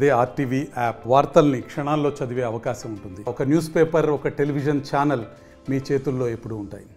అదే RTV app వార్తల్ని క్షణాల్లో చదివే అవకాశం ఉంటుంది. ఒక న్యూస్ పేపర్, ఒక టెలివిజన్ ఛానల్ మీ చేతుల్లో ఎప్పుడూ ఉంటాయి.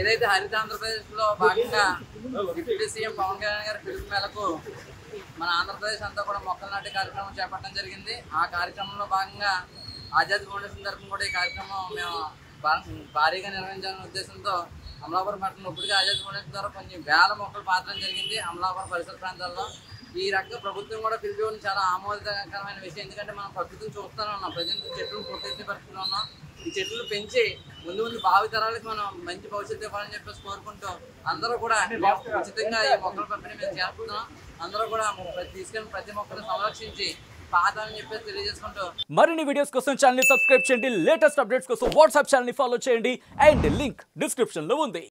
ఏదైతే హరిత ఆంధ్రప్రదేశ్లో భాగంగా డిప్యూటీ సీఎం పవన్ కళ్యాణ్ గారి పిలుపు మేరకు మన ఆంధ్రప్రదేశ్ అంతా కూడా మొక్కలు నాటే కార్యక్రమం చేపట్టడం జరిగింది. ఆ కార్యక్రమంలో భాగంగా ఆజాద్ ఫౌండేషన్ తరఫున కూడా ఈ కార్యక్రమం మేము భారీగా నిర్వహించాలనే ఉద్దేశంతో అమలాపురం పట్టణంలో ఇప్పటికే ఆజాద్ ఫౌండేషన్ ద్వారా కొన్ని వేల మొక్కలు పాతడం జరిగింది. అమలాపురం పరిసర ప్రాంతాల్లో ఈ రకంగా ప్రభుత్వం కూడా పిలిపివ్వడం చాలా ఆమోదకరమైన విషయం. ఎందుకంటే మనం ప్రకృతిని చూస్తూనే ఉన్నాం, ప్రజెంట్ చెట్లు ప్రొటెక్ట్ పరిస్థితిలో ఉన్నాం. ఈ చెట్లు పెంచి ముందు భావి తరాలకు మనం మంచి భవిష్యత్తు ఇవ్వాలని చెప్పేసి కోరుకుంటూ అందరూ కూడా ఉచితంగా ఈ మొక్కల పంపిణీ మేము చేస్తున్నాం. అందరూ కూడా తీసుకెళ్ళిన ప్రతి మొక్కను సంరక్షించి పాతాలని చెప్పేసి తెలియజేసుకుంటూ మరిన్ని వీడియోస్ కోసం ఛానల్ ని సబ్స్క్రైబ్ చేయండి. లేటెస్ట్ అప్డేట్స్ కోసం వాట్సాప్ ఛానల్ ని ఫాలో చేయండి. అండ్ లింక్ డిస్క్రిప్షన్ లో ఉంది.